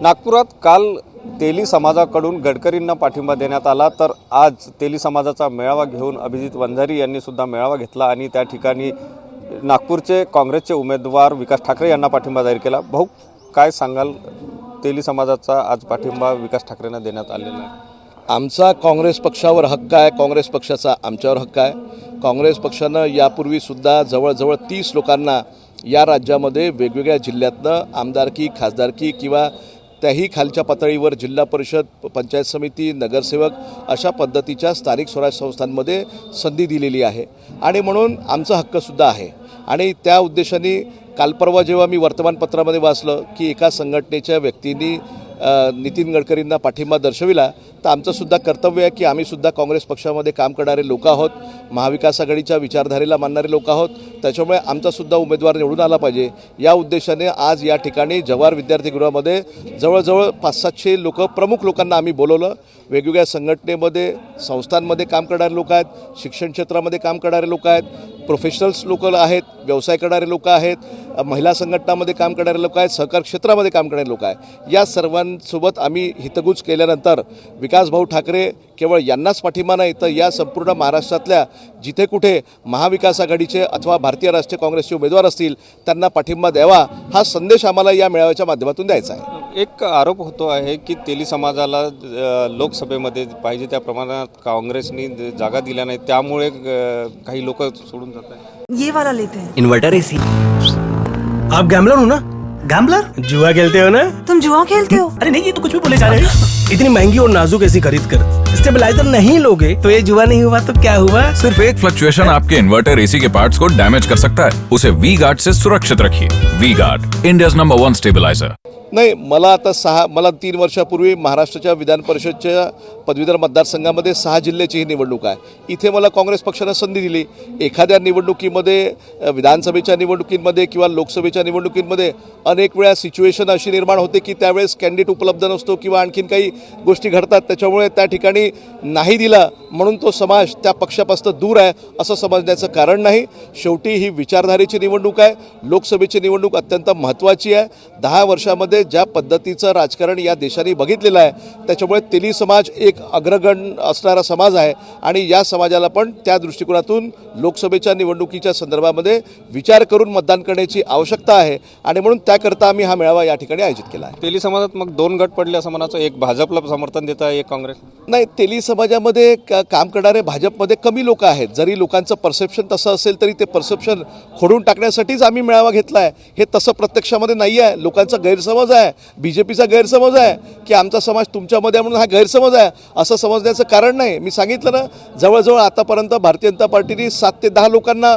नागपुरात काल तेली समाजाकडून गडकरींना पाठिंबा देण्यात आला, तर आज तेली समाजाचा मेळावा घेऊन अभिजित वंजारी यांनी सुद्धा मेळावा घेतला आणि त्या ठिकाणी नागपूरचे काँग्रेसचे उमेदवार विकास ठाकरे यांना पाठिंबा जाहीर केला। भाऊ, काय सांगाल? तेली समाजाचा आज पाठिंबा विकास ठाकरेंना देण्यात आलेला आहे। आमचा काँग्रेस पक्षावर हक्क आहे, काँग्रेस पक्षाचा आमच्यावर हक्क आहे। काँग्रेस पक्षानं यापूर्वीसुद्धा जवळजवळ 30 लोकांना या राज्यामध्ये वेगवेगळ्या जिल्ह्यातनं आमदारकी, खासदारकी किंवा त्याही खालच्या पातळीवर जिल्हा परिषद, पंचायत समिती, नगरसेवक अशा पद्धतीच्या स्थानिक स्वराज्य संस्थांमध्ये संधी दिलेली आहे आणि म्हणून आमचा हक्कसुद्धा आहे। आणि त्या उद्देशाने काल परवा जेव्हा मी वर्तमानपत्रामध्ये वाचलं की एका संघटनेच्या व्यक्तींनी नितीन गडकरींना पाठिंबा दर्शविला, तर आमचंसुद्धा कर्तव्य आहे की आम्हीसुद्धा काँग्रेस पक्षामध्ये काम करणारे लोक आहोत, महाविकास आघाडीच्या विचारधारेला मानणारे लोक आहोत, त्याच्यामुळे आमचासुद्धा उमेदवार निवडून आला पाहिजे। या उद्देशाने आज या ठिकाणी जवाहर विद्यार्थीगृहामध्ये जवळजवळ 500-700 प्रमुख लोकांना आम्ही बोलवलं। वेगवेगळ्या संघटनेमध्ये, संस्थांमध्ये काम करणारे लोक आहेत, शिक्षण क्षेत्रामध्ये काम करणारे लोक आहेत, प्रोफेशनल्स लोक आहेत, व्यवसाय करणारे लोक आहेत, महिला संघटनामध्ये काम करणारे लोक आहेत, सहकार क्षेत्रामध्ये काम करणारे लोक आहेत। या सर्वांसोबत आम्ही हितगुज केल्यानंतर विकासभाऊ ठाकरे केवळ यांनाच पाठिंबा नाही, तर या संपूर्ण महाराष्ट्रातल्या जिथे कुठे महाविकास आघाडीचे अथवा भारतीय राष्ट्रीय काँग्रेसचे उमेदवार असतील त्यांना पाठिंबा द्यावा, हा संदेश आम्हाला या मेळाव्याच्या माध्यमातून द्यायचा आहे। एक आरोप होतो आहे की तेली समाजाला लोकसभेमध्ये पाहिजे त्या प्रमाणात काँग्रेसनी जागा दिल्या नाही, त्यामुळे काही लोक सोडून जात आहेत। ये वाला लेते हैं। Inverter AC. आप गैम्बलर हो ना? गैम्बलर? जुआ खेलते हो ना? तुम जुआ खेलते हो? अरे नहीं, ये तो कुछ भी बोले जा रहे हैं। इतनी महंगी और नाजुक एसी खरीद कर स्टेबलाइजर नहीं लोगे तो ये जुआ नहीं हुआ तो क्या हुआ? सिर्फ एक फ्लक्चुएशन आपके इन्वर्टर एसी के पार्ट्स को डैमेज कर सकता है। उसे वी गार्ड से सुरक्षित रखिए। V guard, India's number 1 stabilizer. नाही, मला 3 वर्षापूर्वी महाराष्ट्राच्या विधान परिषदच्या पदवीधर मतदारसंघामध्ये 6 जिल्ह्याची ही निवडणूक आहे। इथे मला काँग्रेस पक्षानं संधी दिली। एखाद्या निवडणुकीमध्ये, विधानसभेच्या निवडणुकीमध्ये किंवा लोकसभेच्या निवडणुकीमध्ये अनेक वेळा सिच्युएशन अशी निर्माण होते की त्यावेळेस कॅन्डिडेट उपलब्ध नसतो किंवा आणखीन काही गोष्टी घडतात, त्याच्यामुळे त्या ठिकाणी नाही दिला म्हणून तो समाज त्या पक्षापासून दूर आहे असं समजण्याचं कारण नाही। शेवटी ही विचारधारेची निवडणूक आहे। लोकसभेची निवडणूक अत्यंत महत्त्वाची आहे। 10 वर्षामध्ये ज्या पद्धतीचं राजकारण या देशाने बघितलेलं आहे, त्याच्यामुळे तेली समाज एक अग्रगण्य असणारा समाज आहे आणि या समाजाला पण त्या दृष्टिकोनातून लोकसभेच्या निवडणुकीच्या संदर्भामध्ये विचार करून मतदान करण्याची आवश्यकता आहे आणि म्हणून त्याकरता आम्ही हा मेळावा या ठिकाणी आयोजित केला आहे। तेली समाजात मग 2 गट पडले असं म्हणायचं, एक भाजपला समर्थन देत आहे, एक काँग्रेस नाही। तेली समाजामध्ये काम करणारे भाजपमध्ये कमी लोक आहेत। जरी लोकांचं परसेप्शन तसं असेल तरी ते परसेप्शन खोडून टाकण्यासाठीच आम्ही मेळावा घेतला आहे। हे तसं प्रत्यक्षामध्ये नाही आहे। लोकांचा गैरसमज आहे, बीजेपीचा गैरसमज आहे की आमचा समाज तुमच्यामध्ये म्हणून हा गैरसमज आहे, असं समजण्याचं कारण नाही। मी सांगितलं ना, जवळजवळ आतापर्यंत भारतीय जनता पार्टीने 7 ते 10 लोकांना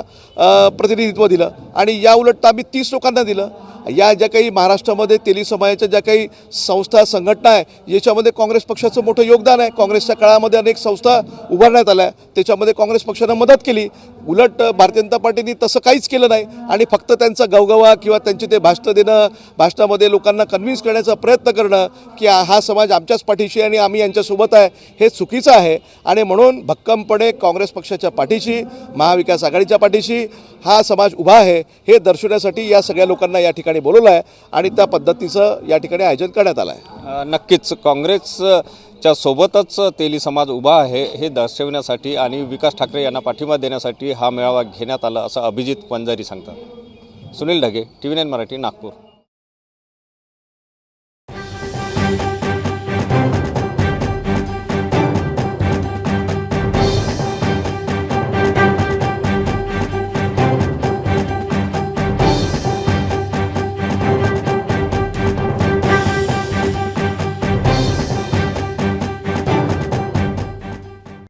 प्रतिनिधित्व दिलं आणि या उलट आम्ही 30 लोकांना दिलं। या ज्या काही महाराष्ट्रामध्ये तेली समाजाच्या ज्या काही संस्था, संघटना आहे, याच्यामध्ये काँग्रेस पक्षाचं मोठं योगदान आहे। काँग्रेसच्या काळामध्ये अनेक संस्था उभारण्यात आल्या, त्याच्यामध्ये काँग्रेस पक्षानं मदत केली। उलट भारतीय जनता पार्टीने तसं काहीच केलं नाही आणि फक्त त्यांचा गवगवा किंवा त्यांचे ते भाषणं देणं, भाषणामध्ये लोकांना कन्व्हिन्स करण्याचा प्रयत्न करणं की हा समाज आमच्याच पाठीशी आणि आम्ही यांच्यासोबत आहे, हे चुकीचं आहे। आणि म्हणून भक्कमपणे काँग्रेस पक्षाच्या पाठीशी, महाविकास आघाडीच्या पाठीशी हा समाज उभा आहे हे दर्शवण्यासाठी या सगळ्या लोकांना या ठिकाणी बोलवलं आहे आणि त्या पद्धतीचं या ठिकाणी आयोजन करण्यात आलं आहे। नक्कीच काँग्रेसच्या सोबतच तेली समाज उभा आहे हे दर्शवण्यासाठी आणि विकास ठाकरे यांना पाठिंबा देण्यासाठी हा मेळावा घेण्यात आला असं अभिजित वंजारी सांगतात। सुनील ढगे, TV9 मराठी, नागपूर।